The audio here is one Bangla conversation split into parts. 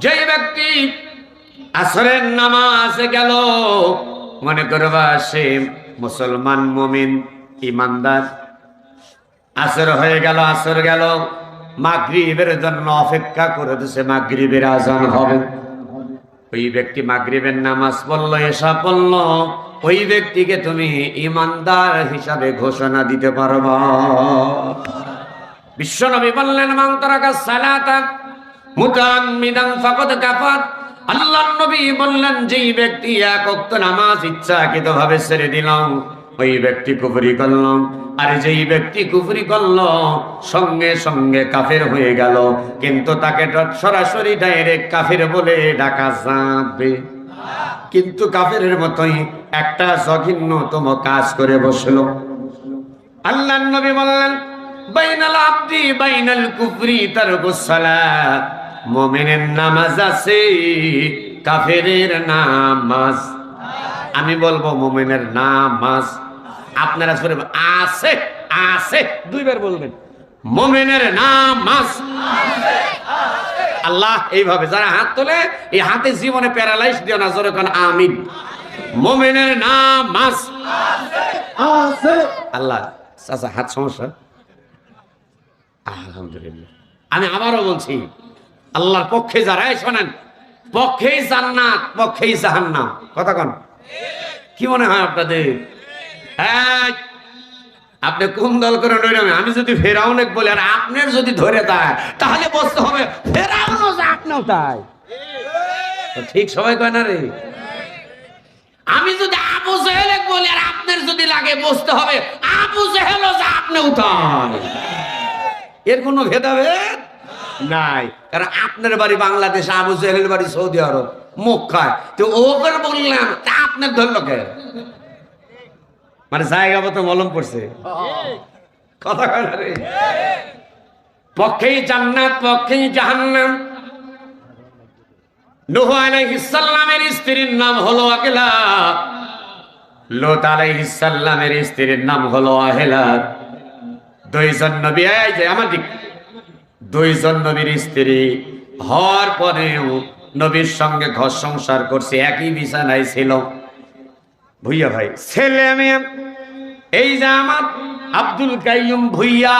যে ব্যক্তি আসরের নামাজে গেল, মনে করবা সে মুসলমান মুমিন ইমানদার, আসর হয়ে গেল, আসর গেল, মাগরিবের জন্য অপেক্ষা করে দিছে, মাগরিবের আজান হবে। ওই ব্যক্তি মাগরিবের নামাজ পড়লো, এশা পড়লো, ওই ব্যক্তিকে তুমি ইমানদার হিসাবে ঘোষণা দিতে পারবা। বিশ্বনবী বললেন, মান তারাকা সালাতা মুতাআম্মিদান ফাকাদ কাফার। আল্লাহর নবী বললেন, যেই ব্যক্তি এক ওয়াক্ত নামাজ ইচ্ছাকৃতভাবে ছেড়ে দিল, ওই ব্যক্তি কুফরি করল। আর যেই ব্যক্তি কুফরি করল, সঙ্গে সঙ্গে কাফের হয়ে গেল, কিন্তু তাকে সরাসরি ডাইরেক্ট কাফের বলে ডাকা যাবে, কিন্তু কাফেরের মতোই একটা জঘন্যতম কাজ করে বসলো। আল্লাহর নবী বললেন, বাইনাল আবদি বাইনাল কুফরি তারকুস সালাত। মুমিনের নামাজ আছে, কাফেরের নামাজ। আমি বলবো মুমিনের নামাজ, আপনারা সরে আছে আছে দুইবার বলবেন, মুমিনের নামাজ আল্লাহ এইভাবে যারা হাত তোলে, এই হাতে জীবনে প্যারালাইজ দিও না, জোরে কোন আমিন। মুমিনের নামাজ আছে। আল্লাহ চাচা হাত সমস্যা, আলহামদুলিল্লাহ। আমি আবারও বলছি, আল্লাহর পক্ষে যারা শোনেন, পক্ষেই জান্নাত পক্ষেই জাহান্নাম। কথা কন, কি মনে হয় আপনাদের? আপনি কোন দল করে নইরামে? আমি যদি ফেরাউন বলি আর আপনার যদি ধরে দেয়, তাহলে বলতে হবে ফেরাউনও যা আপনিও তাই। ঠিক সবাই কয় না রে? আমি যদি আবু জেহেল বলি আর আপনার যদি লাগে, বসতে হবে আবু জেহেলও যা আপনিও তাই। এর কোনো ভেদাভেদ নাই, কারণ আপনার বাড়ি বাংলাদেশ, আবু জেহেলের বাড়ি সৌদি আরব মক্কায়, তো ওকে বললাম তা আপনার ধরলো কে? মানে জায়গা মতো মলম পড়ছে। কথা কয় না রে? পক্ষেই জান্নাত পক্ষেই জাহান্নাম। নূহ আলাইহিস সালামের স্ত্রীর নাম হলো আকলা, লূত আলাইহিস সালামের স্ত্রীর নাম হলো আহেলা। দুইজন নবী, এই যে আমার দিক, দুইজন নবীর স্ত্রী হওয়ার পরেও নবীর সঙ্গে ঘর সংসার করছে, একই বিছানায় ছিল। ভুইয়া ভাই ছেলে মেয়ে, এই যে আমার আব্দুল কাইয়ুম ভুইয়া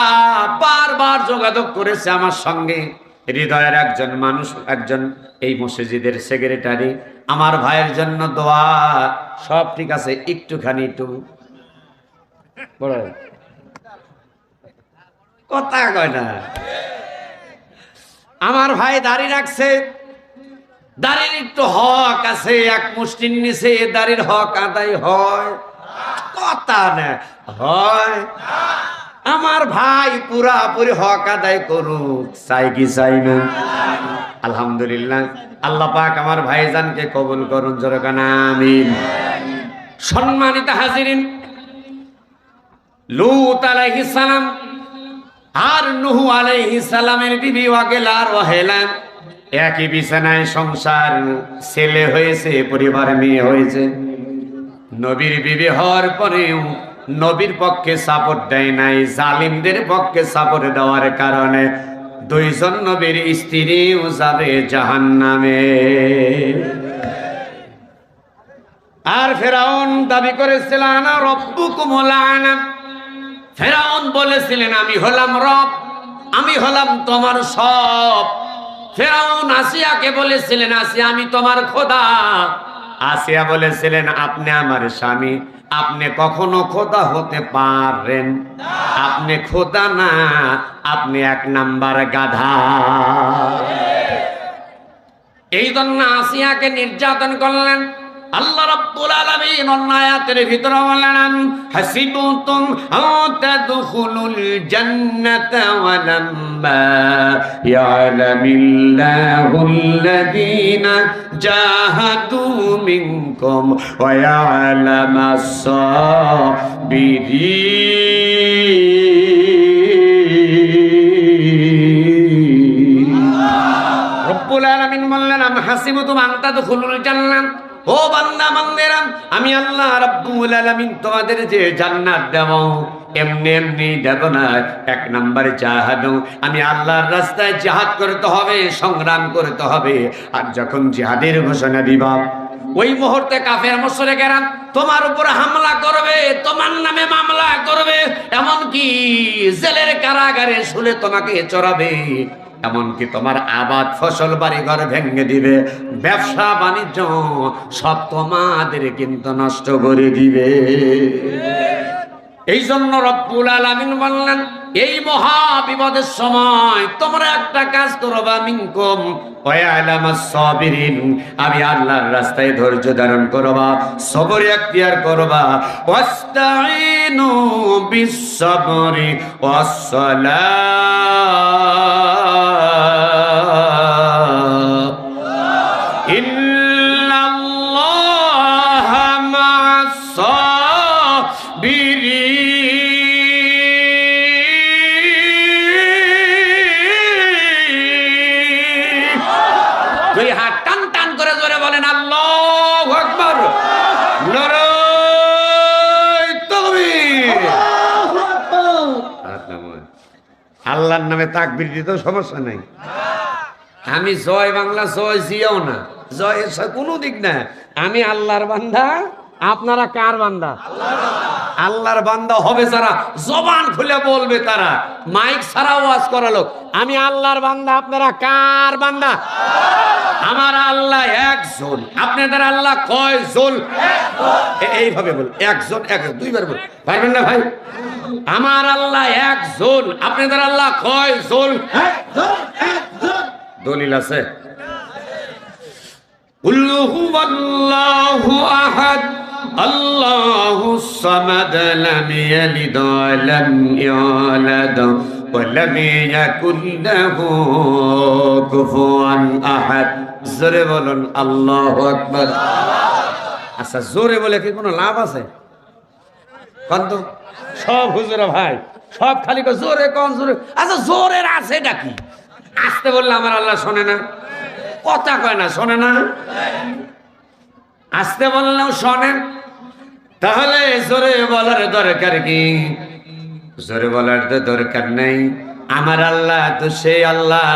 বারবার যোগাযোগ করেছে আমার সঙ্গে, হৃদয়ের একজন মানুষ, একজন এই মসজিদের সেক্রেটারি। আমার ভাইয়ের জন্য দোয়া, সব ঠিক আছে, একটুখানি একটু বড় কথা কয় না। আমার ভাই দাড়ি রাখছে, দাড়ির একটু হক আছে, এক মুষ্টির নিচে দাড়ির হক আদায় হয়, কথা না হয়। আমার ভাই পুরাপুরি হক আদায় করুক, চাই কি চাই না? আলহামদুলিল্লাহ। আল্লাহ পাক আমার ভাইজানকে কবুল করুন, জোরে কানা আমিন। সম্মানিত হাজিরিন, লূত আলাইহিস সালাম আর নূহ আলাইহিস সালামের বিবি ওয়াকেলা আর ওয়াহেলা একই বিছানায় সংসার, ছেলে হয়েছে, পরিবার মেয়ে হয়েছে। নবীর বিবি হওয়ার পরেও নবীর পক্ষে সাপোর্ট দেয় নাই, জালিমদের পক্ষে সাপোর্ট দেওয়ার কারণে দুইজন নবীর স্ত্রীও যাবে জাহান্নামে। আর ফেরাউন দাবি করেছিল আনা রব্বুকুমুল আ'লা। ফেরাউন বলেছিলেন আমি হলাম রব, আমি হলাম তোমার সব। ফেরাউন আসিয়াকে বলেছিলেন আসিয়া আমি তোমার খোদা। আসিয়া বলেছিলেন আপনি আমার স্বামী, আপনি কখনো খোদা হতে পারেন? আপনি খোদা না, আপনি এক নাম্বার গাধা। এই জন্য আসিয়াকে নির্যাতন করলেন। আল্লাহ রাব্বুল আলামিন অন্য আয়াতের ভিতরে বলেন হাসিবতুম আতাদখুলুল জান্নাতা ওয়া লাম্মা ইয়ালামিল্লাহুল্লাযীনা জাহাদু মিনকুম ওয়া ইয়ালামাস সাবিরিন। রব্বুল আলামিন বললেন আম হাসিবতুম আতাদখুলুল জান্নাত, ও বান্দা বান্দেরা, আমি আল্লাহ রাব্বুল আলামিন তোমাদের যে জান্নাত দেব, এমনি এমনি দেব না। 1 নাম্বার জাহাদ, আমি আল্লাহর রাস্তায় জিহাদ করতে হবে, সংগ্রাম করতে হবে। আর যখন জিহাদের ঘোষণা দিবা, ওই মুহূর্তে কাফের মুশরিকেরা তোমার উপর হামলা করবে, তোমার নামে মামলা করবে, এমনকি জেলের কারাগারে শুলে তোমাকে চড়াবে, এমনকি তোমার আবাদ ফসল বাড়ি ঘর ভেঙে দিবে, ব্যবসা বাণিজ্য সব তোমাদের কিন্তু নষ্ট করে দিবে। এই জন্য রব্বুল আলামিন বললেন, এই মহা বিপদের সময় তোমরা একটা কাজ করবা, মিনকুম ওয়ালামাস সাবিরিন, আমি আল্লাহর রাস্তায় ধৈর্য ধারণ করবা, সবর ইখতিয়ার করবা। ওয়াস্তাইনু বিস-সাবরি ওয়াস-সালাহ, ইন্নাল্লাহা মা'আস-সাবিরিন। দুই হাত টান টান করে জোরে বলেন আল্লাহু আকবার, নারায়ে তাকবীর। আল্লাহর নামে তাকবীর দিতে সমস্যা নাই। আমি জয় বাংলা জয় জিয়াও না, জয়ের কোনো দিক না। আমি আল্লাহর বান্দা, আপনারা কার বান্দা? আল্লাহর বান্দা হবে যারা জবান খুলে বলবে, তারা মাইক ছাড়া ওয়াজ করা লোক। আমি আল্লাহর বান্দা, আপনারা কার বান্দা? আমার আল্লাহ একজন, আপনাদের আল্লাহ কয়জন? এইভাবে বল, একজন, একজন, দুইবার বল, পারবেন না ভাই? আমার আল্লাহ একজন, আপনাদের আল্লাহ কয়জন? দলিল আছে? কুল হুয়াল্লাহু আহাদ আল্লাহুস সামাদ লাম ইয়ালিদ ওয়া লাম ইউলাদ ওয়া লাম ইয়াকুল লাহু কুফুয়ান আহাদ। জোরে বলুন আল্লাহু আকবার। আচ্ছা, জোরে বলে কি কোনো লাভ আছে? কত সব হুজুরা ভাই সব খালি জোরে কোন জোরে। আচ্ছা, জোরের আছে নাকি? আসতে বললে আমার আল্লাহ শোনে না? কথা কয় না, শোনে না? আসতে বললেও শোনেন। তাহলে জোরে বলার দরকার কি? জোরে বলার তো দরকার নেই। আমার আল্লাহ তো সেই আল্লাহ।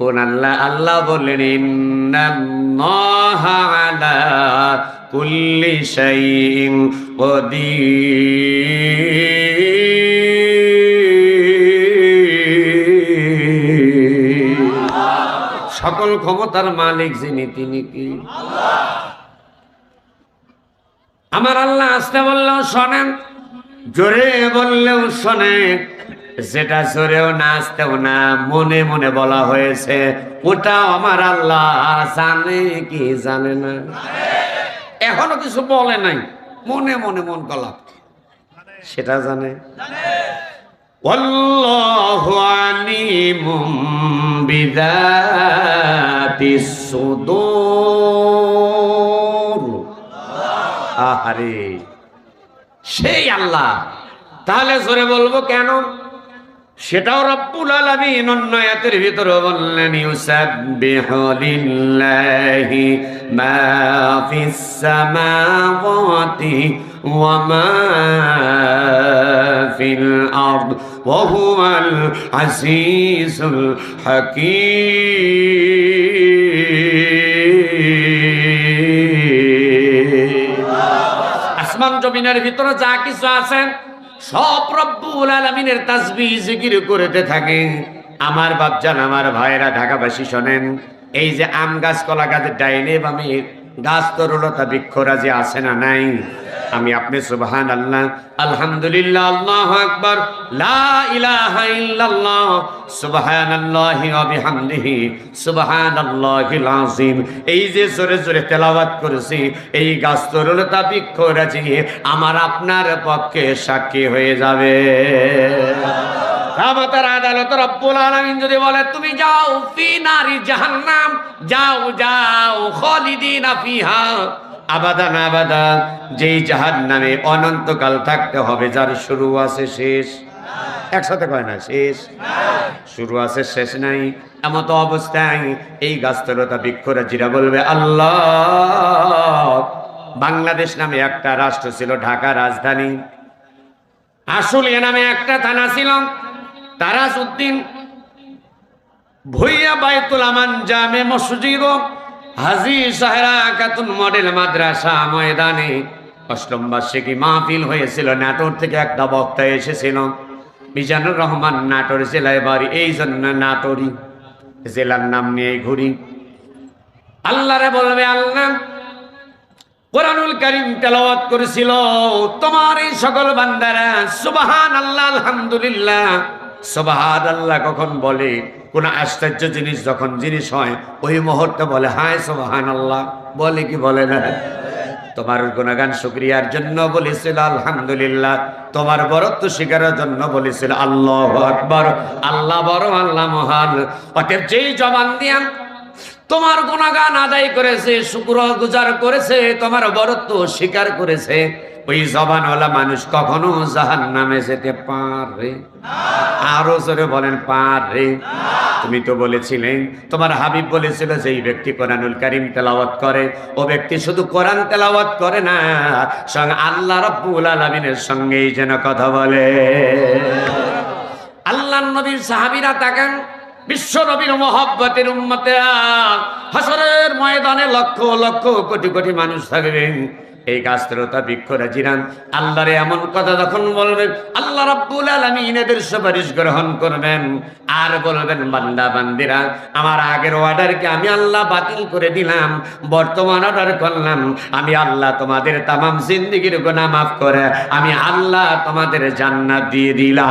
কোন আল্লাহ? আল্লাহ বললেন, ইন্নাল্লাহা আলা কুল্লি শাইইন কাদির। সকল ক্ষমতার মালিক যিনি, তিনি কি? আমার আল্লাহ আসতে বললেও শোনেন, জোরে বললেও শোনেন। যেটা জোরেও না আসতেও না, মনে মনে বলা হয়েছে, ওটাও আমার আল্লাহ জানে কি জানে না? এখনো কিছু বলে নাই, মনে মনে মন কলা সেটা জানে। ওয়াল্লাহু আলিমুম বিযাতিস সুদূর। আহারে, সেই আল্লাহ। তাহলে জোরে বলবো কেন? সেটাও রব্বুল আলামিন অন্য আয়াতের ভিতরে বললেন, ইউসাব্বিহু লিল্লাহি মা ফিস সামাওয়াতি ওয়া মা ফিল আরদ ওয়া হুয়াল আজিজুল হাকীম। আসমান জমিনের ভিতরে যা কিছু আছে সব রব্বুল আলামিনের তাসবিহ জিকির করতে থাকে। আমার বাপজান, আমার ভাইরা, ঢাকাবাসী শোনেন, এই যে আম গাছ, কলা গাছের ডাইনে বামে গাছ, তরুলতা, বৃক্ষরাজি আছে না নাই? আমি আপনি সুবহানাল্লাহ, আলহামদুলিল্লাহ, আল্লাহু আকবার, লা ইলাহা ইল্লাল্লাহ, সুবহানাল্লাহি ওয়া বিহামদিহি, সুবহানাল্লাহিল আযীম, এই যে জোরে জোরে তেলাওয়াত করেছি, এই গাছ, তরুলতা, বৃক্ষরাজি আমার আপনার পক্ষে সাক্ষী হয়ে যাবে। কিয়ামতের আদালতে রব্বুল আলামিন যদি বলে, তুমি যাও ফি নারি জাহান্নাম, যাও যাও, খালিদিনা ফিহা আবাদান আবাদা, যেই জাহান্নামে অনন্তকাল থাকতে হবে, যার শুরু আছে শেষ। একসাথে কয় না, শেষ শুরু আছে শেষ নাই। এমত অবস্থায় এই গাছতলতা বৃক্ষরাজিরা বলবে, আল্লাহ, বাংলাদেশ নামে একটা রাষ্ট্র ছিল, ঢাকা রাজধানী। আশুলিয়া নামে একটা থানা ছিল। তারাজউদ্দিন ভুইয়া বাইতুল আমান জামে মসজিদ হাজী সাহেরা খাতুন মডেল মাদ্রাসা ময়দানে অষ্টম বার্ষিকী মাহফিল হয়েছিল। নাটোর থেকে একটা বক্তা এসেছিল, মিজানুর রহমান নাটোর জেলায় বাড়ি, এই জন্য নাটোরি জেলার নাম নিয়ে ঘুরি। আল্লাহরে বলবে, আল্লাহ কোরআনুল কারীম তেলাওয়াত করেছিল তোমার এই সকল বান্দারা সুবহানাল্লাহ আলহামদুলিল্লাহ সুবহানাল্লাহ কখন বলে? কোন আশ্চর্য জিনিস যখন জিনিস হয় ওই মুহূর্তে বলে হায় সুবহানাল্লাহ, বলে কি বলে না? তোমার গুণগান শুকরিয়ার জন্য বলেছিল আলহামদুলিল্লাহ, তোমার বরত্ব স্বীকারের জন্য বলেছিল আল্লাহু আকবার, আল্লাহ বড়, আল্লাহ মহান। অতএব যেই জবান দিয়া তোমার গুণগান আদায় করেছে, শুকর গুজার করেছে, তোমার বরত্ব স্বীকার করেছে, ওই জবানওয়ালা মানুষ কখনো জাহান্নামে যেতে পারে? আরো জোরে বলেন, পারে? তুমি তো বলেছিলে, তোমার হাবিব বলেছিল যে এই ব্যক্তি কোরআনুল কারীম তেলাওয়াত করে, ও ব্যক্তি শুধু কোরআন তেলাওয়াত করে না, স্বয়ং আল্লাহ রাব্বুল আলামিনের সঙ্গেই যেন কথা বলে। আল্লাহর নবীর সাহাবীরা তাকান, বিশ্ব নবীর মহব্বতের উম্মতেরা, হাসরের ময়দানে লক্ষ লক্ষ কোটি কোটি মানুষ থাকবেন। এই গাছরতা বৃক্ষরাজিরান আল্লাহরে এমন কথা যখন বলবেন, আল্লাহ রাব্বুল আলামিন এদের সুপারিশ গ্রহণ করবেন আর বলবেন, বান্দা বান্দিরা আমার আগের অর্ডারকে আমি আল্লাহ বাতিল করে দিলাম, বর্তমান অর্ডার করলাম, আমি আল্লাহ তোমাদের তামাম জিন্দেগির গুনাহ মাফ করে আমি আল্লাহ তোমাদের জান্নাত দিয়ে দিলাম।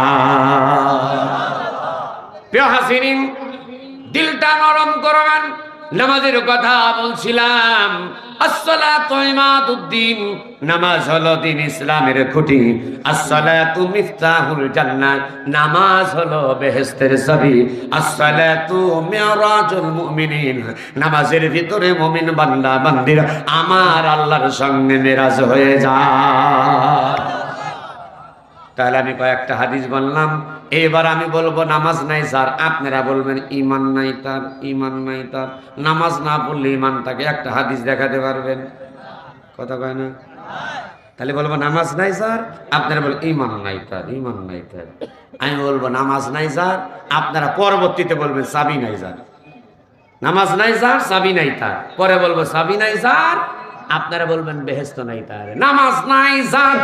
প্রিয় হাসিরিন, দিলটা নরম করবেন। নামাজের কথা বলছিলাম, আসসালাতু ইমাদুদ্দিন, নামাজ হলো দিন ইসলামের খুঁটি। আসসালাতু মিফতাহুল জান্নাহ, নামাজ হলো বেহেশতের চাবি। আসসালাতু মিরাজুল মুমিনিন, নামাজের ভিতরে মুমিন বান্দা বান্দিরা আমার আল্লাহর সঙ্গে মেরাজ হয়ে যায়। তাহলে আমি কয়েকটা হাদিস বললাম, এবার আমি বলবো নামাজ নাই যার, আপনারা বলবেন ইমান নাই তার, ইমান নাই তার। নামাজ না পড়লে ইমানটাকে একটা হাদিস দেখাতে পারবেন? কথা কয় না? তাহলে বলবো নামাজ নাই যার, আপনারা বলবেন ইমান নাই তার, ইমান নাই তার। আমি বলবো নামাজ নাই যার, আপনারা পরবর্তীতে বলবেন চাবি নাই যার। নামাজ নাই যার, চাবি নাই তার। পরে বলবো চাবি নাই যার, আপনারা বলবেন বেহেশত নাই তার। নামাজ নাই যার,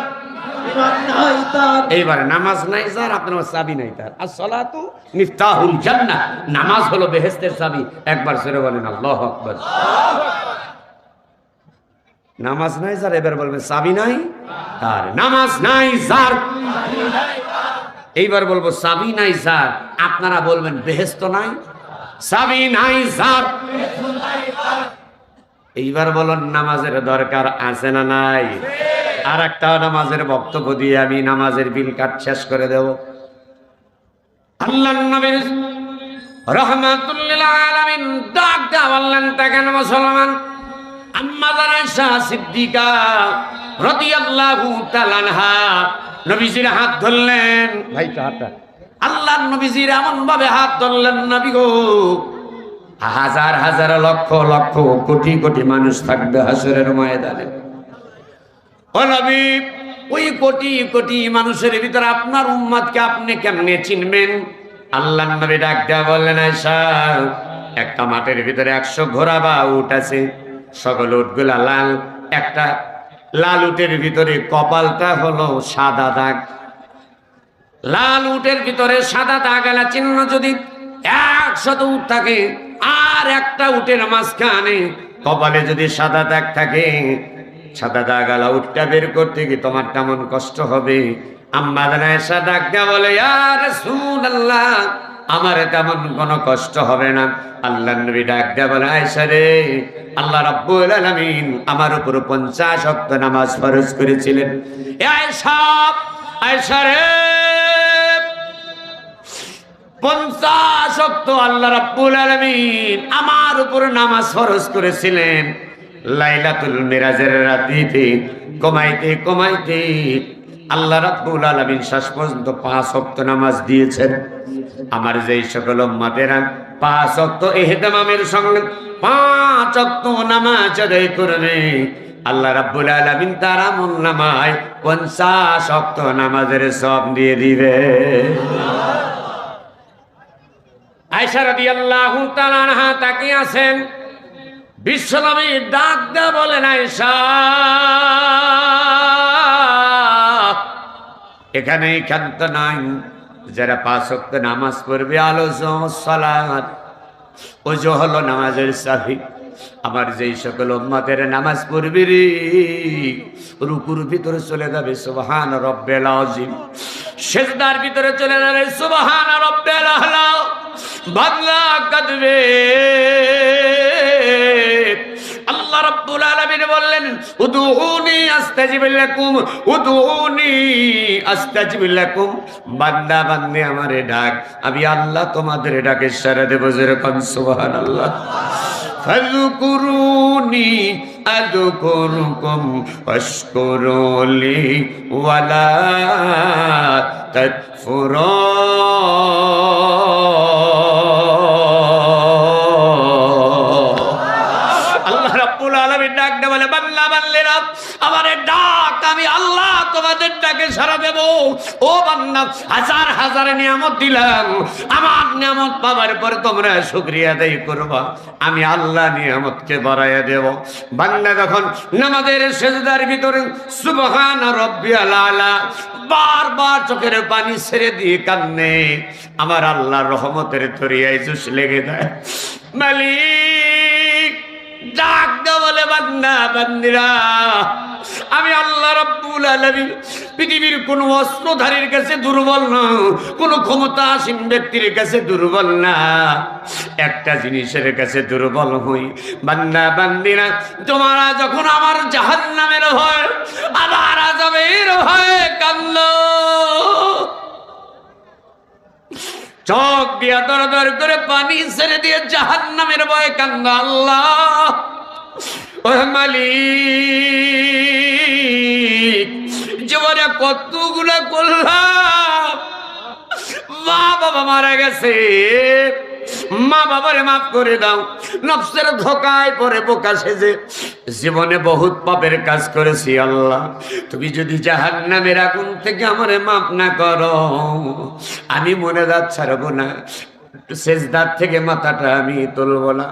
এইবারে নামাজ নাই যার, আপনার চাবি নাই তার। আসসালাতু মিফতাহুল জান্নাহ, নামাজ হলো বেহেশতের চাবি। একবার জোরে বলেন আল্লাহু আকবার। নামাজ নাই যার, এবার বলবেন চাবি নাই তার। নামাজ নাই যার, এইবার বলবো চাবি নাই যার, আপনারা বলবেন বেহেশত নাই, চাবি নাই যার। এইবার বলুন নামাজের দরকার আছে না নাই? আর একটা নামাজের বক্তব্য দিয়ে আমি নামাজের বিল কাট শেষ করে দেব। আল্লাহর নবী রাহমাতুল লিল আলামিন ডাক দেয়া বললেন, তাকান মুসলমান, আম্মা আয়েশা সিদ্দিকা রাদিয়াল্লাহু তাআলা আনহা নবীজির হাত ধরলেন। ভাই হাতটা, আল্লাহর নবীজির এমন ভাবে হাত ধরলেন, নবী গো, হাজার হাজার লক্ষ লক্ষ কোটি কোটি মানুষ থাকবে হাসরের ময়দানে। ও নবী, ওই কোটি কোটি মানুষের ভিতরে আপনার উম্মতকে আপনি কেমনে চিনবেন? আল্লাহর নবী ডাক দেয়া বললেন, আয়েশা, একটা মাঠের ভিতরে 100 ঘোড়া বা উট আছে, সকল উটগুলা লাল। একটা লাল উটের ভিতরে কপালটা হলো সাদা দাগ। লাল উটের ভিতরে সাদা দাগ এলা চিহ্ন যদি 100 উট থাকে, আর একটা উটের মাঝখানে কপালে যদি সাদা দাগ থাকে, সাদা দাগ আলা উটটা বের করতে কি তোমার তেমন কষ্ট হবে? আম্মা আয়েশা ডাক দেয়া বলে, ইয়া রাসূলুল্লাহ, আমার তেমন কোনো কষ্ট হবে না। আল্লাহর নবী ডাক দেয়া বলে, আয়েশা রে, আল্লাহ রাব্বুল আলামিন আমার উপর 50 ওয়াক্ত নামাজ ফরজ করেছিলেন। এ আয়েশা, আয়েশা রে, 50 ওয়াক্ত আল্লাহ রাব্বুল আলামিন আমার উপর নামাজ ফরজ করেছিলেন। লাইলাতুল মিরাজের রাতে কমাইতে কমাইতে আল্লাহ রাব্বুল আলামিন শেষ পর্যন্ত 5 ওয়াক্ত নামাজ দিয়েছেন। আমার যেই সকল উম্মতেরা 5 ওয়াক্ত ইহতিমামের সঙ্গে 5 ওয়াক্ত নামাজ আদায় করবে, আল্লাহ রাব্বুল আলামিন তার আমলনামায় 50 ওয়াক্ত নামাজের সওয়াব দিয়ে দিবে। আয়েশা রাদিয়াল্লাহু তাআলা আনহা তাকিয়ে আছেন, বিশ্বনবী ডাক দিয়ে বলেন, আয়েশা এখানে ক্ষান্ত নাই, যারা 5 ওয়াক্ত নামাজ পড়বে, আলোজু সালাত, ওযু হলো নামাজের চাবি। আমার যেই সকল উম্মতের নামাজ পড়বে রে, রুকুর ভিতরে চলে যাবে সুবহান রাব্বিল আযীম, সিজদার ভিতরে চলে যাবে সুবহান রাব্বিল আ'লা, বান্দা কাঁদবে। আল্লাহ রাব্বুল আলামিন বললেন, উদউনি আস্তাজিব লাকুম, উদউনি আস্তাজিব লাকুম। বান্দা বান্দে আমারে ডাক, আমি আল্লাহ তোমাদের ডাকে সাড়া দেব। যেরকম সুবহানাল্লাহ। ফাযকুরুনি আযকুরুকুম ওয়াশকুরুলি ওয়ালা তাকফুরুন। আল্লাহ রাব্বুল আলামিন ডাক দেয় বলে, বান্দা বান্দেরা আমারে ডাক, আমি আল্লাহ তোমাদের ডাকে সাড়া দেব। ও বান্দা, হাজার হাজার নিয়ামত দিলাম, আমার নিয়ামত পাবার পর তোমরা শুকরিয়া আদায় করবা, আমি আল্লাহ নিয়ামতকে বাড়াইয়া দেব। বান্দা যখন নামাজের সিজদার ভিতরে সুবহান রাব্বিয়াল আ'লা বারবার চোখের পানি ছেড়ে দিয়ে কান্নে, আমার আল্লাহর রহমতের দরিয়ায় জোশ লেগে যায়। মালিক ডাক দে বলে, বান্দা বান্দিরা আমি আল্লাহ রাব্বুল আলামিন পৃথিবীর কোন অস্ত্রধারীর কাছে দুর্বল না, কোন ক্ষমতাসীন ব্যক্তির কাছে দুর্বল না, একটা জিনিসের কাছে দুর্বল হই। বান্দা বান্দিরা তোমরা যখন আমার জাহান্নামের ভয়, আমার আযাবের ভয় কাঁদলো, চোখ দিয়া দর দর করে পানি ছেড়ে দিয়ে জাহান্নামের ভয়ে কান্দো, আল্লাহ ও মালিক জীবনে কতগুলো করলাম, মা বাবা মারা গেছে, মা বাবারে মাফ করে দাও, নফসের ধোকায় পরে বোকা সেজে জীবনে বহুত পাপের কাজ করেছি, আল্লাহ তুমি যদি জাহান্নামের আগুন থেকে আমারে মাফ না করো, আমি মনে রাত ছাড়বো না, সেজদার থেকে মাথাটা আমি তুলব না।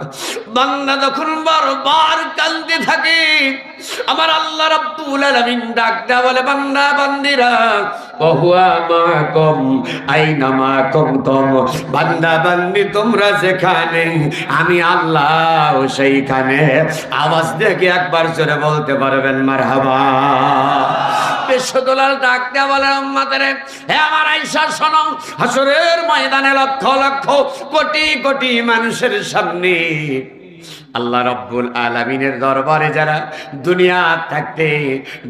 বান্দা যখন বারবার কাঁদতে থাকে, আমার আল্লাহ রাব্বুল আলামিন ডাক দেয়া বলে, বান্দা বান্দিরা ওহুয়া মাকুম আইনা মা কুনতুম, বান্দা বান্দি তোমরা যেখানে, আমি আল্লাহ সেইখানে। আওয়াজ দেখে একবার জোরে বলতে পারবেন মারহাবা। বিশ্বদুলাল ডাক দেয়া বলে, উম্মতের হে আমার আয়েশা শোনো, হাসরের ময়দানে লক্ষ লক্ষ কোটি কোটি মানুষের সামনে আল্লাহ রাব্বুল আলামিনের দরবারে যারা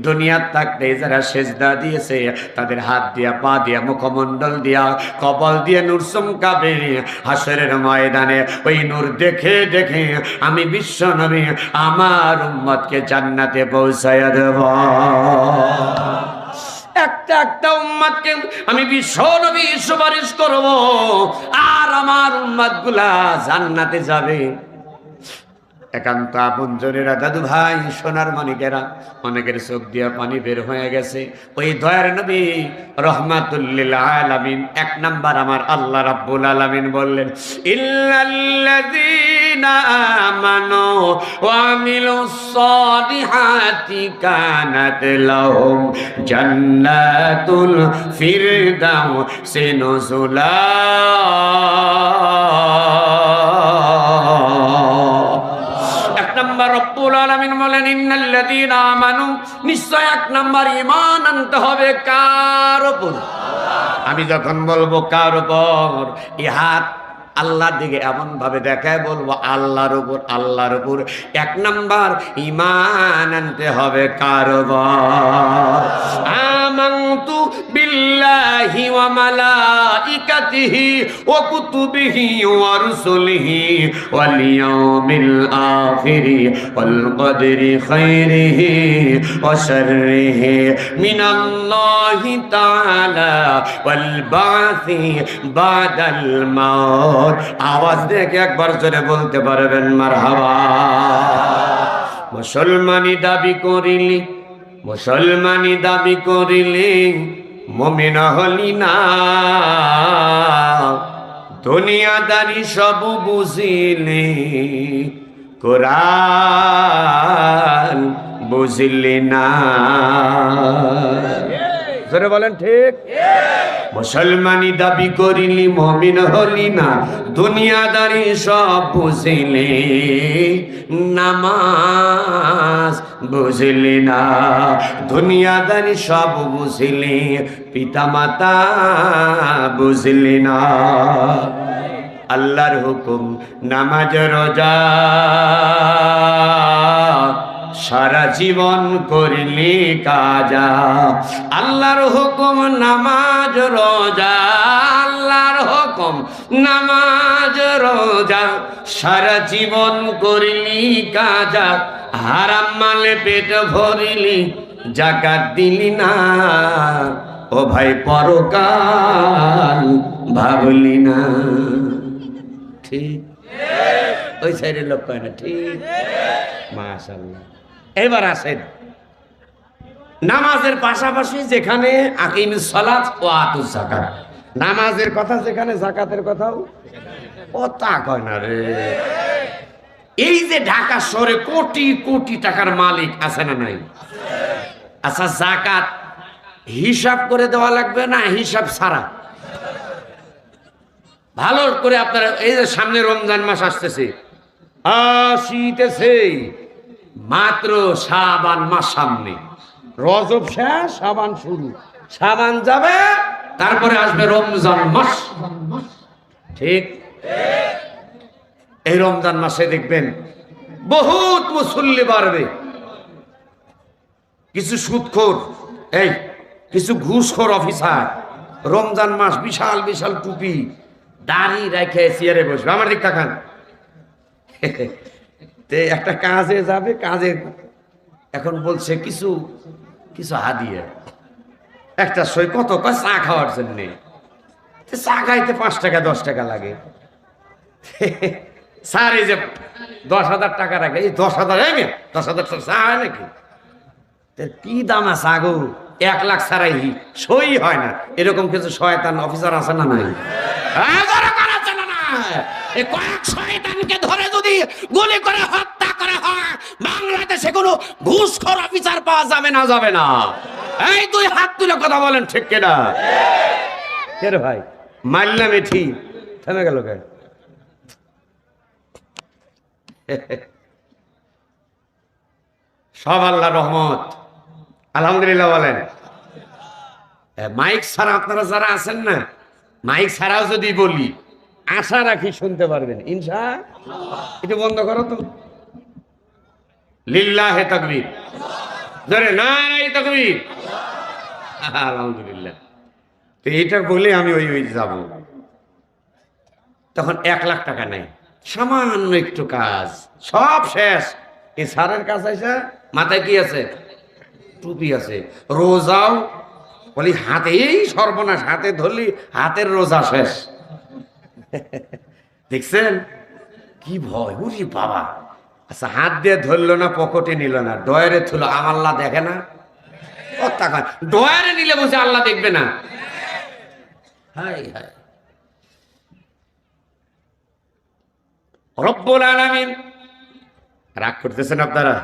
দুনিয়ার থাকতে যারা সেজদা দিয়েছে, তাদের হাত দিয়া, পা দিয়া, মুখমণ্ডল দিয়া, কপাল দিয়ে নূর চমকাবে। হাসরের ময়দানে ওই নূর দেখে দেখে আমি বিশ্ব নবী আমার উম্মতকে জান্নাতে পৌঁছায়া দেব। একটা একটা উম্মতকে আমি বিশ্ব নবী সুপারিশ করব, আর আমার উম্মতগুলা জান্নাতে যাবে। একান্ত আপনজনেরা, দাদু ভাই, সোনার মানিকেরা, অনেকের চোখ দিয়া পানি বের হয়ে গেছে। ওই দয়ার নবী রহমাতুল লিল আলামিন, এক নাম্বার আমার আল্লাহ রাব্বুল আলামিন বললেন, ইল্লাল্লাযীনা আমানু ওয়া আমিলুস সালিহাতি কানাত লাহুম জান্নাতুল ফিরদাউসি নুজুলা। রব্বুল আলামিন বলেন, ইন্নাল্লাযীনা আমানু, নিশ্চয় এক নাম্বার ঈমান আনতে হবে কার উপর? আমি যখন বলবো কার উপর, এই হাত আল্লাহর দিকে এমন ভাবে দেখায় বলবো আল্লাহর উপর, আল্লাহর উপর। এক নাম্বার ঈমান আনতে হবে কার উপর? আমানতু বিল্লাহি ওয়া মালাইকাতিহি ওয়া কুতুবিহি ওয়া রুসুলিহি ওয়াল ইয়াউমিল আখিরি ওয়াল কদরি খাইরিহি ওয়া শাররিহি মিনাল্লাহি তাআলা ওয়াল বাসি বাদাল মাউত। আওয়াজ দেখে একবার জোরে বলতে পারবেন মারহাবা। মুসলমানি দাবি করিলি মুমিন হলি না, দুনিয়াদারি সব বুঝিলি কোরআন বুঝলি না। জোরে বলেন ঠিক। মুসলমানি দাবি করিলি মুমিন হলি না, দুনিয়াদারি সব বুঝিলি নামাজ বুঝলি না। দুনিয়াদারি সব বুঝিলি পিতা মাতা বুঝলি না। আল্লাহর হুকুম নামাজ রোজা সারা জীবন করলি কাজা। আল্লাহর হুকুম নামাজ রোজা, আল্লাহর হুকুম নামাজ রোজা সারা জীবন করলি কাজা। হারাম মালে পেট ভরিলি যাকাত দিলি না, ও ভাই পরকাল ভাবলি না। ঠিক ওই সাইডের লোক কয় না ঠিক। মাশাআল্লাহ। এবার আসেন নামাজের পাশাপাশি যেখানে আকিমুস সালাত ও আতুজ যাকাত, নামাজের কথা যেখানে যাকাতের কথাও ও তা কয় না রে। এই যে ঢাকা শহরে কোটি কোটি টাকার মালিক আছে না নাই? আচ্ছা যাকাত হিসাব করে দেওয়া লাগবে না হিসাব ছাড়া? ভালো করে আপনারা এই যে সামনে রমজান মাস আসতেছে, আসিতেছে মাত্র শাবান মাস সামনে, রজব শেষ শাবান শুরু, শাবান যাবে তারপরে আসবে রমজান মাস। ঠিক এই রমজান মাসে দেখবেন বহুত মুসল্লি বাড়বে। কিছু সুদখোর, এই কিছু ঘুষখোর অফিসার রমজান মাস বিশাল বিশাল টুপি দাড়ি রেখে চেয়ারে বসবে। আমার দিক তাকান। একটা কাজে যাবে, কাজে এখন বলছে কিছু কিছু হাদিয়া, একটা সই কত কয় চা খাওয়ার জন্য। চা খাইতে 5 টাকা 10 টাকা লাগে। স্যার এই যে 10,000 টাকা রাখে, এই 10,000 10,000 চা হয় নাকি? কি দাম আছে আগো, 1 লাখ ছাড়াই সই হয় না। এরকম কিছু শয়তান অফিসার আছে না নাই? কয়েক শয়তানকে ধরে যদি গুলি করে হত্যা করা হয়, বাংলাদেশে কোনো ঘুষখোর অফিসার পাওয়া যাবে না? যাবে না। এই দুই হাত তুলে কথা বলেন ঠিক কিনা? কে রে ভাই মারলাম এঠি থেমে গেল কে? সব আল্লাহর রহমত, আলহামদুলিল্লাহ বলেন। মাইক ছাড়া আপনারা যারা আছেন না, মাইক ছাড়াও যদি বলি আশা রাখি শুনতে পারবেন ইনশাআল্লাহ। একটু বন্ধ করো তো। লিল্লাহে তাকবীর, জোরে নারায়ে তাকবীর। আলহামদুলিল্লাহ। তো এইটা বলে আমি ওই যাব, তখন 1 লাখ টাকা নেই, সামান্য একটু কাজ, সব শেষ। এই সারের কাজ আছে, মাথায় কি আছে? টুপি আছে। রোজাও বলি হাতে, এই সর্বনাশ, হাতে ধরলি হাতের রোজা শেষ। দেখছেন কি ভয়, বুঝি বাবা। আচ্ছা হাত দিয়ে ধরলো না, পকেটে নিল না, ডয়ারে থুলো, আল্লাহ দেখে না? ডয়ারে নিলে বসে আল্লাহ দেখবে না? হায় হায়। রব্বুল আলামিন রাগ করতেছেন আপনারা?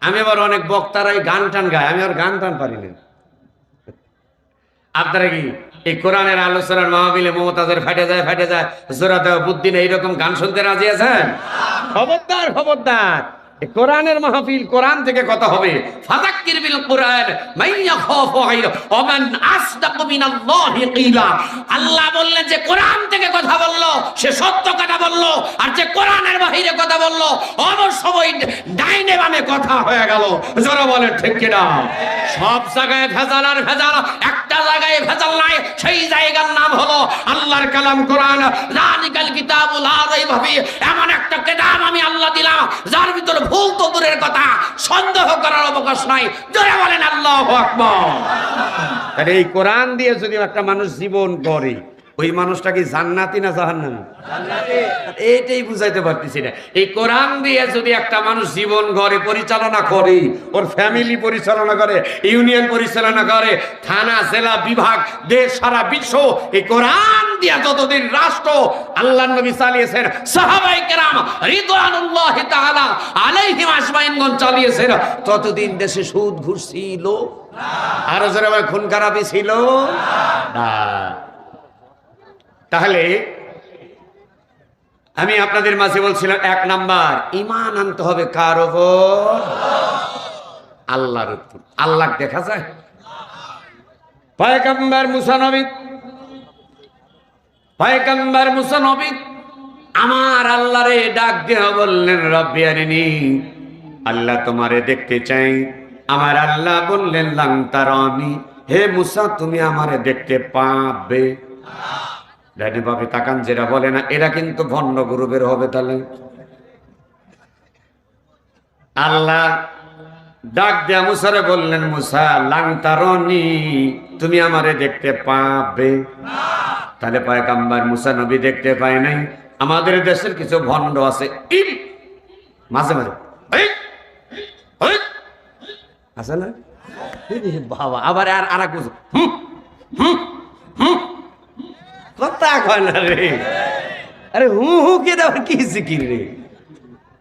আমি আবার অনেক বক্তারাই গান টান গায়, আমি আর গান টান পারি না। আপনারা কি এই কোরআনের আলোচনার মাহফিলে মমতাজের ফাটে যায় জোড়া দেওয়া বুদ্ধি নেই, এইরকম গান শুনতে রাজি আছেন? খবরদার খবরদার, কোরআনের মাহফিল, কোরআন থেকে কথা হবে। ফাযাক্কির বিল কোরআন মান ইয়াখাফু ওয়া মান আসদাকু মিনাল্লাহি কিলা। আল্লাহ বললেন যে কোরআন থেকে কথা বললো সে সত্য কথা বললো, আর যে কোরআনের বাহিরে কথা বললো অবশ্যই ডাইনে বামে কথা হয়ে গেল। জোরে বলেন ঠিক কিনা? সব জায়গায় ভেজাল আর ভেজাল, একটা জায়গায় ভেজাল নাই, সেই জায়গার নাম হলো আল্লাহর কালাম কোরআন। যালিকাল কিতাবু লা রাইবা ফিহি, এমন একটা কিতাব আমি আল্লাহ দিলাম যার ভিতরে ভুল তো দূরের কথা, সন্দেহ করার অবকাশ নাই। জোরে বলেন আল্লাহু আকবার। আরে এই কোরআন দিয়ে যদি একটা মানুষ জীবন গড়ে, ওই মানুষটা কি জান্নাতি না জাহান্নামী? এইটাই বুঝাইতে পারতেছি না। এই কোরআন দিয়ে যদি একটা মানুষ জীবন গড়ে পরিচালনা করে, ওর ফ্যামিলি পরিচালনা করে, ইউনিয়ন পরিচালনা করে, থানা জেলা বিভাগ দেশ সারা বিশ্ব, এই কোরআন দিয়া যতদিন রাষ্ট্র আল্লাহর নবী চালিয়েছেন, সাহাবায়ে কেরাম রিদওয়ানুল্লাহি তাআলা আলাইহিম আজমাইনগণ চালিয়েছেন, ততদিন দেশে সুদ ঘুষ ছিল আর যারা খুন খারাপি ছিল না। তাহলে আমি আপনাদের মাঝে বলছিলাম, 1 নাম্বার ঈমান আনতে হবে কার উপর? আল্লাহর উপর। আল্লাহ দেখা যায়? পয়গম্বর মুসা নবী আমার আল্লাহরে ডাক দিয়ে বললেন, রব্বি আরিনি, আল্লাহ তোমারে দেখতে চাই। আমার আল্লাহ বললেন, লাং তারানি, হে মুসা তুমি আমারে দেখতে পাবে। ডাইনে বাপে তাকান, যেটা বলে না এরা কিন্তু ভণ্ড গ্রুপের হবে। তাহলে আল্লাহ ডাক দিয়া মুসারে বললেন, মুসা লাং তারানি, তুমি আমারে দেখতে পাবে। তাহলে পয়গম্বর মুসা নবী দেখতে পায় নাই। আমাদের দেশের কিছু ভণ্ড আছে, মাঝে মাঝে আছে না বাবা, আবার আর কথা কয় না রে, আরে হু কে দেওয়ার কি জিকির রে।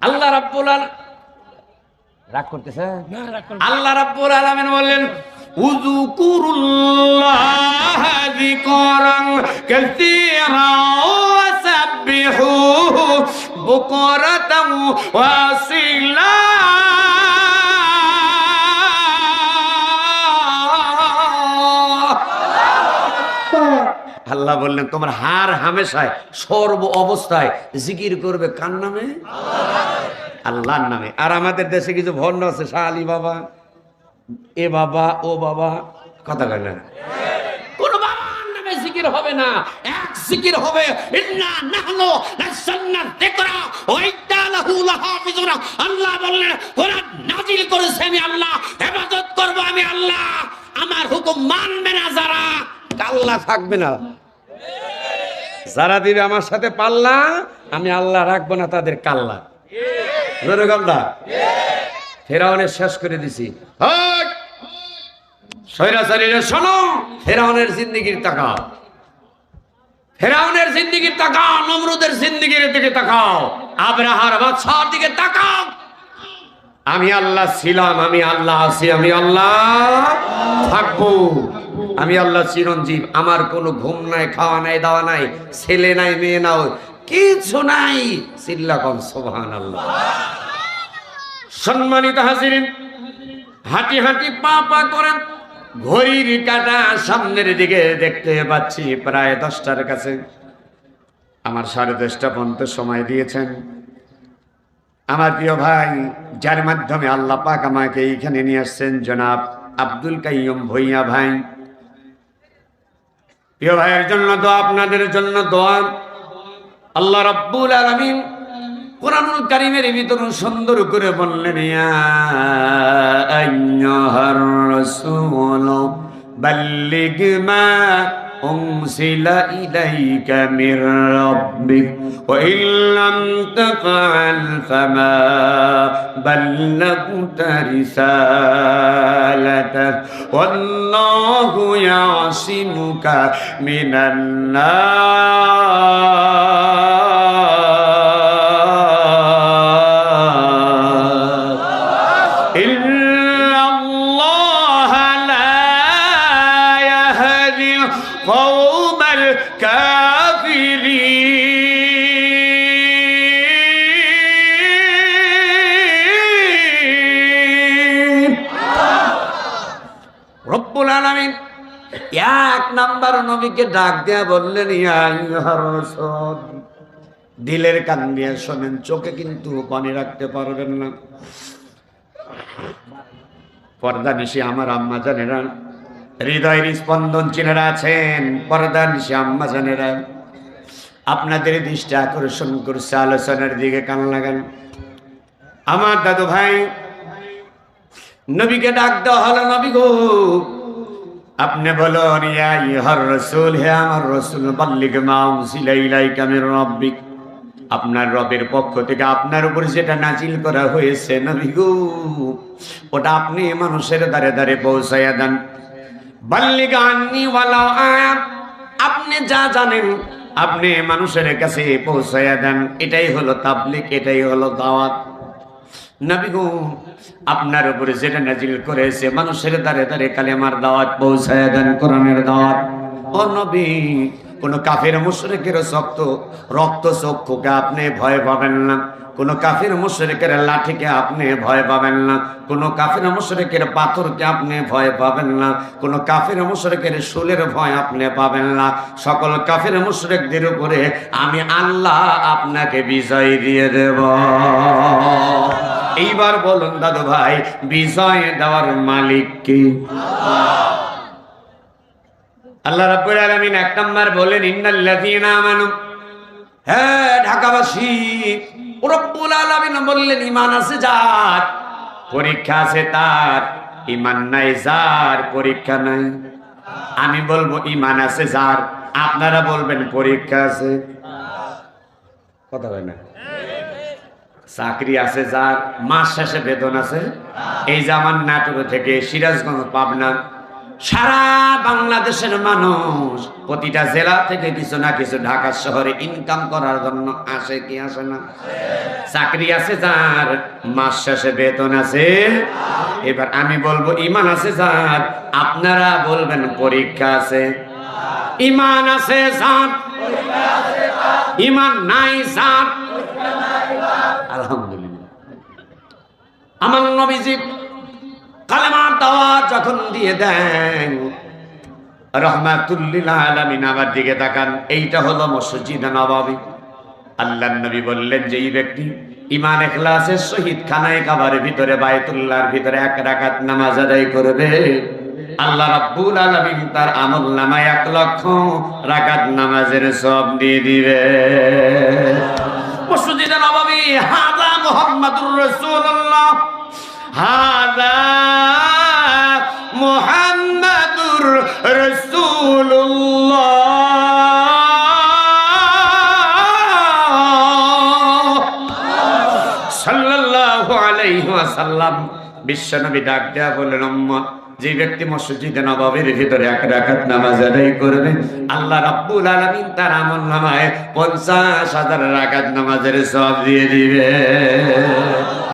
আল্লাহ রাব্বুল আলামিন রাগ করতেছে, আল্লাহ রাব্বুল আলামিন বললেন, উযকুরুল্লাহ যিকরান কাসীরা ওয়া সাব্বিহুহু বুকরাতান ওয়া আসীলা। আল্লাহ বললেন, তোমার হার হামেশায় সর্ব অবস্থায় জিকির করবে কার নামে? আল্লাহর নামে। আর আমাদের দেশে কিছু ভণ্ড আছে, শাহ আলী বাবা, এ বাবা, ও বাবা, কথা কয় না, কোন বাবার নামে জিকির হবে না। এক জিকির হবে, ইন্না নাহনু নাযালনা যিকরা ওয়া ইন্না লাহু লাহাফিজুন। আল্লাহ বললেন, কোরআন নাজিল করেছে আমি আল্লাহ, ইবাদত করব আমি আল্লাহ, আমার হুকুম মানবে না যারা, আল্লাহ থাকবে না। যারা দিবে আমার সাথে পাল্লা, আমি আল্লাহ রাখবো না তাদের কাল্লা। ফেরাউনের শেষ করে দিছি। স্বৈরাচারীরা শোনো, ফেরাউনের জিন্দেগির তাকাও, ফেরাউনের জিন্দেগির তাকাও, নমরুদের জিন্দেগির দিকে তাকাও, আবরাহার বাদশার দিকে তাকাও। আমি আল্লাহ ছিলাম, আমি আল্লাহ আছি, আমি আল্লাহ থাকবো, আমি আল্লাহ চিরঞ্জীব। আমার কোনো ঘুম নাই, খাওয়া নাই, দাওয়া নাই, ছেলে নাই, মেয়ে নাই, কিছু নাই। চিল্লা কম সুবহানাল্লাহ। সম্মানিত হাজিরিন, হাঁটি হাঁটি পা পা করেন, ঘড়ির কাঁটা সামনের দিকে দেখতে পাচ্ছি প্রায় 10টার কাছে। আমার 10:30 পর্যন্ত সময় দিয়েছেন আমার প্রিয় ভাই, যার মাধ্যমে আল্লাহ পাক আমাকে এইখানে নিয়ে আসছেন, জনাব আব্দুল কাইয়ুম ভূঁইয়া ভাই। প্রিয় ভাইয়ের জন্য দোয়া, আপনাদের জন্য দোয়া। আল্লাহ রাব্বুল আলামিন কুরআনুল কারীমের ভিতর সুন্দর করে বললেন, ইয়া আইয়ুহার রাসূল বাল্লিগ মা উনজিলা ইলাইকা মির রাব্বিক ওয়া ইল্লাম তাফআল ফামা বাল্লাগতা রিসালাতাহ ওয়াল্লাহু ইয়াসিমুকা মিনান নাস। ইন্নাল্লাহা লা ইয়াহদিল কওমাল কাফিরিন। রব্বুল আলামিন 1 নাম্বার নবীকে ডাক দেয়া বললেন, ইয়া আইয়ুহার রাসূল। দিলের কান দিয়ে শোনেন, চোখে কিন্তু পানি রাখতে পারবেন না। পর্দা নিশি আমার আম্মা জানেরা, হৃদয়ের স্পন্দন চিনেরা আছেন, পর্দা নিশি আম্মা জানেরা, আপনাদের দৃষ্টি আকর্ষণ করছে আলোচনার দিকে কান লাগান। আমার দাদু ভাই, নবীকে ডাক দেওয়া হলো, নবী গো আপনি বলুন ইয়া আইয়ুহার রাসূল, হে আমার রাসূল, বাল্লিগ মা উনজিলা ইলাইকা মির রাব্বিক, আপনার রবের পক্ষ থেকে আপনার উপর যেটা নাজিল করা হয়েছে নবী গো, ওটা আপনি মানুষের দ্বারে দ্বারে পৌঁছায়া দেন। বাল্লিগ আন্নি ওয়ালাউ আয়া, আপনি যা জানেন আপনি মানুষের কাছে পৌঁছায়া দেন। এটাই হলো তাবলীগ, এটাই হলো দাওয়াত। নবী গো, আপনার উপরে যেটা নাজিল করেছে মানুষের দ্বারে দ্বারে কালেমার দাওয়াত পৌঁছায়া দেন, কোরআনের দাওয়াত। ও নবী, কোন কাফের মুশরিকের রক্ত চক্ষুকে আপনি ভয় পাবেন না, কোন কাফের মুশরিকের লাঠিকে আপনি ভয় পাবেন না, কোন কাফের মুশরিকের পাথরকে আপনি ভয় পাবেন না, কোন কাফের মুশরিকের শুলের ভয় আপনি পাবেন না। সকল কাফের মুশরিকদের উপরে আমি আল্লাহ আপনাকে বিজয় দিয়ে দেব। এইবার বলুন দাদু ভাই, বিজয় দেওয়ার মালিক কি? আল্লাহ রাব্বুল আলামিন এক নাম্বার বলেন ইন্নাল্লাযীনা আমানু, হে ঢাকাবাসী, রব্বুল আলামিন বললেন ঈমান আছে যার, পরীক্ষা আছে তার। ঈমান নাই যার, পরীক্ষা নাই। আমি বলবো ঈমান আছে যার, আপনারা বলবেন পরীক্ষা আছে। কথা হয় না? চাকরি আছে যার, মাস শেষে বেতন আছে। এই যে আমার নাটোর থেকে সিরাজগঞ্জ, পাবনা, সারা বাংলাদেশের মানুষ প্রতিটা জেলা থেকে কিছু না কিছু ঢাকা শহরে ইনকাম করার জন্য আসে কি আসে না? চাকরি আছে যার, মাস শেষে বেতন আছে। এবার আমি বলবো ঈমান আছে যার, আপনারা বলবেন পরীক্ষা আছে। ঈমান আছে যার, ঈমান নাই যার। আলহামদুলিল্লাহ, আমার নবীজি কালেমার দাওয়াত যখন দিয়ে দেন, রাহমাতুল লিল আলামিন আমার দিকে তাকান। এইটা হলো মসজিদে নববী। আল্লাহর নবী বললেন যে এই ব্যক্তি ঈমান ইখলাসের সহিত খানায়ে কাবার ভিতরে, বায়তুল্লাহর ভিতরে 1 রাকাত নামাজ আদায় করবে, আল্লাহ রাব্বুল আলামিন তার আমলনামায় 1 লক্ষ রাকাত নামাজের সওয়াব দিয়ে দিবে। মসজিদে নববী, হাযা মুহাম্মাদুর রাসূলুল্লাহ, হাযা মুহাম্মাদুর রাসূলুল্লাহ সাল্লাল্লাহু আলাইহি ওয়াসাল্লাম। বিশ্বনবী ডাক দেয়া বললেন, উম্মত, যে ব্যক্তি মসজিদে নববীর ভিতরে 1 রাকাত নামাজ আদায় করবে, আল্লাহ রাব্বুল আলামিন তার আমলনামায় 50,000 রাকাত নামাজের সওয়াব দিয়ে দিবে।